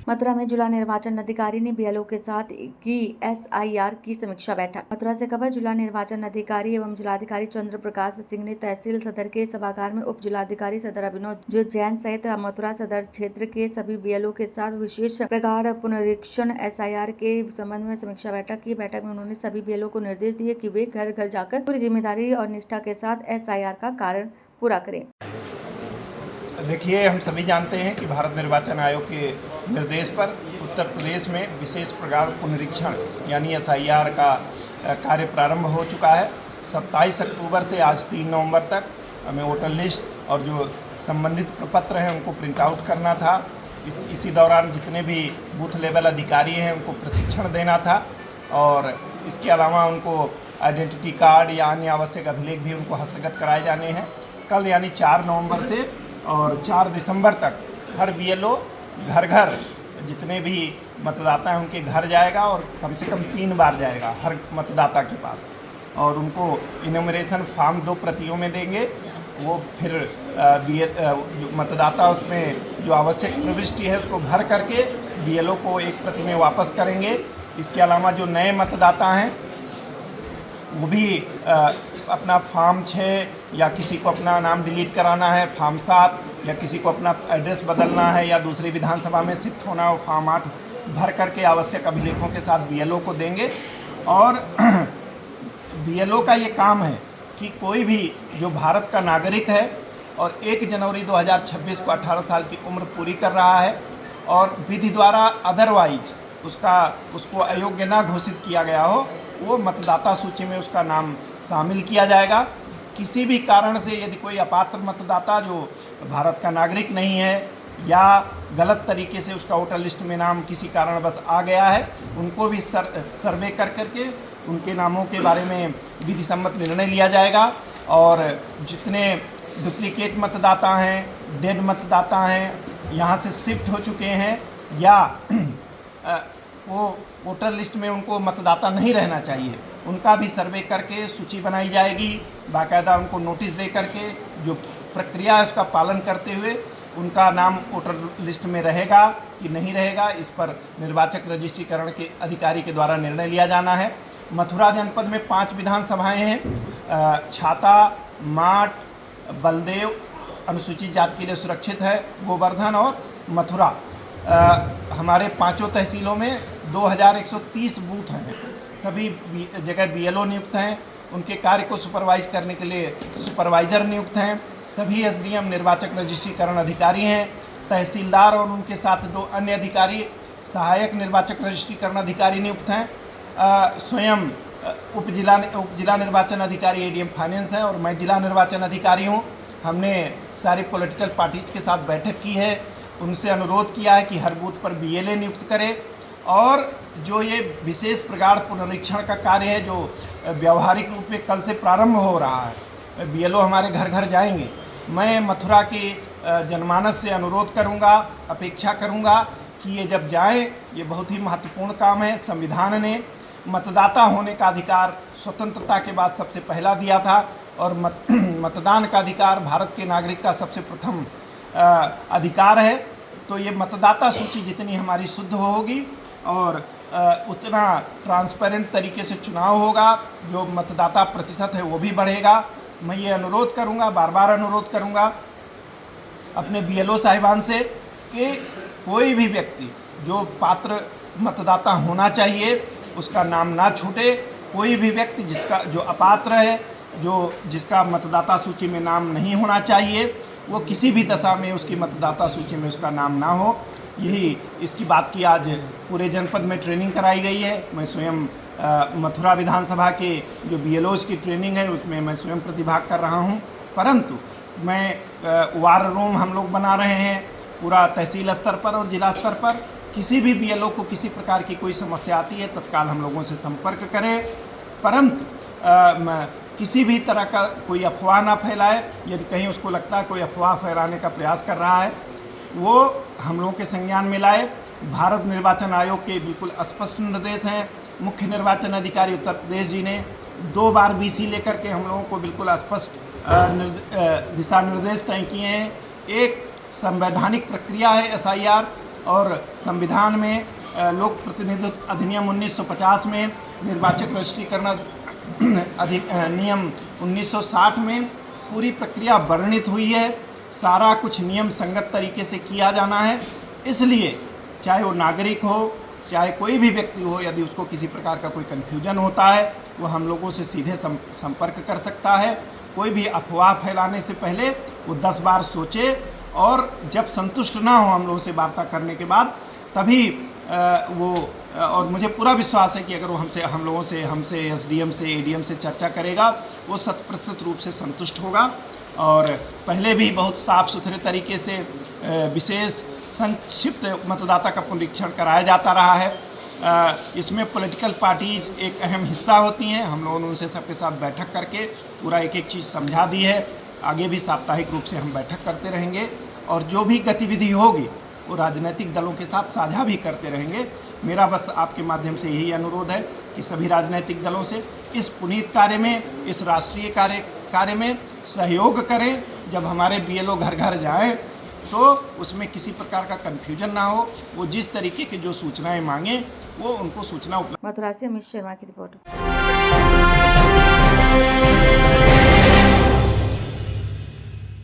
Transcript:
मथुरा में जिला निर्वाचन अधिकारी ने बीएलओ के साथ की एसआईआर की समीक्षा बैठक। मथुरा से खबर। जिला निर्वाचन अधिकारी एवं जिलाधिकारी चंद्र प्रकाश सिंह ने तहसील सदर के सभागार में उप जिलाधिकारी सदर अभिनव जैन सहित मथुरा सदर क्षेत्र के सभी बीएलओ के साथ विशेष प्रगाढ़ पुनरीक्षण एसआईआर के संबंध में समीक्षा बैठक की। बैठक में उन्होंने सभी बीएलओ को निर्देश दिए कि वे घर घर जाकर पूरी जिम्मेदारी और निष्ठा के साथ एसआईआर का कार्य पूरा करें। देखिए, हम सभी जानते हैं कि भारत निर्वाचन आयोग के निर्देश पर उत्तर प्रदेश में विशेष प्रगाढ़ पुनरीक्षण यानी एसआईआर का कार्य प्रारंभ हो चुका है। 27 अक्टूबर से आज 3 नवंबर तक हमें वोटर लिस्ट और जो संबंधित प्रपत्र हैं उनको प्रिंट आउट करना था। इसी दौरान जितने भी बूथ लेवल अधिकारी हैं उनको प्रशिक्षण देना था और इसके अलावा उनको आइडेंटिटी कार्ड या अन्य आवश्यक अभिलेख भी उनको हस्तगत कराए जाने हैं। कल यानी 4 नवंबर से और 4 दिसंबर तक हर बीएलओ घर घर जितने भी मतदाता हैं उनके घर जाएगा और कम से कम 3 बार जाएगा हर मतदाता के पास और उनको इनोमरेशन फॉर्म 2 प्रतियों में देंगे। वो फिर जो मतदाता उसमें जो आवश्यक प्रविष्टि है उसको भर करके बीएलओ को 1 प्रति में वापस करेंगे। इसके अलावा जो नए मतदाता हैं वो भी अपना फॉर्म 6 या किसी को अपना नाम डिलीट कराना है फॉर्म 7 या किसी को अपना एड्रेस बदलना है या दूसरी विधानसभा में शिफ्ट होना हो फॉर्म 8 भर करके आवश्यक अभिलेखों के साथ बीएलओ को देंगे। और बीएलओ का ये काम है कि कोई भी जो भारत का नागरिक है और 1 जनवरी 2026 को 18 साल की उम्र पूरी कर रहा है और विधि द्वारा अदरवाइज उसको अयोग्य ना घोषित किया गया हो, वो मतदाता सूची में उसका नाम शामिल किया जाएगा। किसी भी कारण से यदि कोई अपात्र मतदाता जो भारत का नागरिक नहीं है या गलत तरीके से उसका वोटर लिस्ट में नाम किसी कारणवश आ गया है, उनको भी सर्वे कर करके उनके नामों के बारे में विधि सम्मत निर्णय लिया जाएगा। और जितने डुप्लीकेट मतदाता हैं, डेड मतदाता हैं, यहाँ से शिफ्ट हो चुके हैं या वो वोटर लिस्ट में उनको मतदाता नहीं रहना चाहिए, उनका भी सर्वे करके सूची बनाई जाएगी। बाकायदा उनको नोटिस दे करके जो प्रक्रिया है उसका पालन करते हुए उनका नाम वोटर लिस्ट में रहेगा कि नहीं रहेगा, इस पर निर्वाचक रजिस्ट्रीकरण के अधिकारी के द्वारा निर्णय लिया जाना है। मथुरा जनपद में 5 विधानसभाएं हैं, छाता, माट, बलदेव अनुसूचित जाति के लिए सुरक्षित है, गोवर्धन और मथुरा। हमारे 5 तहसीलों में 2130 बूथ हैं। सभी जगह बीएलओ नियुक्त हैं, उनके कार्य को सुपरवाइज करने के लिए सुपरवाइज़र नियुक्त हैं। सभी एसडीएम निर्वाचक रजिस्ट्रीकरण अधिकारी हैं। तहसीलदार और उनके साथ 2 अन्य अधिकारी सहायक निर्वाचक रजिस्ट्रीकरण अधिकारी नियुक्त हैं। स्वयं उप जिला निर्वाचन अधिकारी एडीएम फाइनेंस है और मैं जिला निर्वाचन अधिकारी हूँ। हमने सारी पॉलिटिकल पार्टीज के साथ बैठक की है, उनसे अनुरोध किया है कि हर बूथ पर बीएलए नियुक्त करें और जो ये विशेष प्रगाढ़ पुनरीक्षण का कार्य है जो व्यवहारिक रूप में कल से प्रारंभ हो रहा है, बीएलओ हमारे घर घर जाएंगे। मैं मथुरा की जनमानस से अनुरोध करूंगा, अपेक्षा करूंगा कि ये जब जाएं, ये बहुत ही महत्वपूर्ण काम है। संविधान ने मतदाता होने का अधिकार स्वतंत्रता के बाद सबसे पहला दिया था और मतदान का अधिकार भारत के नागरिक का सबसे प्रथम अधिकार है। तो ये मतदाता सूची जितनी हमारी शुद्ध होगी और उतना ट्रांसपेरेंट तरीके से चुनाव होगा, जो मतदाता प्रतिशत है वो भी बढ़ेगा। मैं ये अनुरोध करूँगा, बार बार अनुरोध करूँगा अपने बीएलओ साहिबान से कि कोई भी व्यक्ति जो पात्र मतदाता होना चाहिए उसका नाम ना छूटे। कोई भी व्यक्ति जो अपात्र है, जिसका मतदाता सूची में नाम नहीं होना चाहिए, वो किसी भी दशा में उसकी मतदाता सूची में उसका नाम ना हो। यही इसकी बात की आज पूरे जनपद में ट्रेनिंग कराई गई है। मैं स्वयं मथुरा विधानसभा के जो बीएलओज की ट्रेनिंग है उसमें मैं स्वयं प्रतिभाग कर रहा हूं। परंतु मैं वार रूम हम लोग बना रहे हैं पूरा तहसील स्तर पर और जिला स्तर पर। किसी भी बीएलओ को किसी प्रकार की कोई समस्या आती है तत्काल हम लोगों से संपर्क करें, परंतु किसी भी तरह का कोई अफवाह ना फैलाए। यदि कहीं उसको लगता है कोई अफवाह फैलाने का प्रयास कर रहा है, वो हम लोगों के संज्ञान में लाए। भारत निर्वाचन आयोग के बिल्कुल स्पष्ट निर्देश हैं। मुख्य निर्वाचन अधिकारी उत्तर प्रदेश जी ने 2 बार बीसी लेकर के हम लोगों को बिल्कुल स्पष्ट दिशा निर्देश तय किए हैं। एक संवैधानिक प्रक्रिया है एसआईआर और संविधान में लोक प्रतिनिधित्व अधिनियम 1950 में, निर्वाचक रजिस्ट्रीकरण नियम 1960 में पूरी प्रक्रिया वर्णित हुई है। सारा कुछ नियम संगत तरीके से किया जाना है। इसलिए चाहे वो नागरिक हो, चाहे कोई भी व्यक्ति हो, यदि उसको किसी प्रकार का कोई कन्फ्यूजन होता है वो हम लोगों से सीधे संपर्क कर सकता है। कोई भी अफवाह फैलाने से पहले वो 10 बार सोचे और जब संतुष्ट ना हो हम लोगों से वार्ता करने के बाद तभी और मुझे पूरा विश्वास है कि अगर वो हमसे एसडीएम से एडीएम से चर्चा करेगा वो 100% रूप से संतुष्ट होगा। और पहले भी बहुत साफ सुथरे तरीके से विशेष संक्षिप्त मतदाता का पुनरीक्षण कराया जाता रहा है। इसमें पॉलिटिकल पार्टीज एक अहम हिस्सा होती हैं। हम लोगों ने उनसे सबके साथ बैठक करके पूरा एक एक चीज़ समझा दी है। आगे भी साप्ताहिक रूप से हम बैठक करते रहेंगे और जो भी गतिविधि होगी वो राजनीतिक दलों के साथ साझा भी करते रहेंगे। मेरा बस आपके माध्यम से यही अनुरोध है कि सभी राजनीतिक दलों से इस पुनीत कार्य में, इस राष्ट्रीय कार्य में सहयोग करें। जब हमारे बीएलओ घर घर जाएं तो उसमें किसी प्रकार का कन्फ्यूजन ना हो। वो जिस तरीके की जो सूचनाएं मांगें वो उनको सूचना उपलब्ध। मथुरा से अमित शर्मा की रिपोर्ट।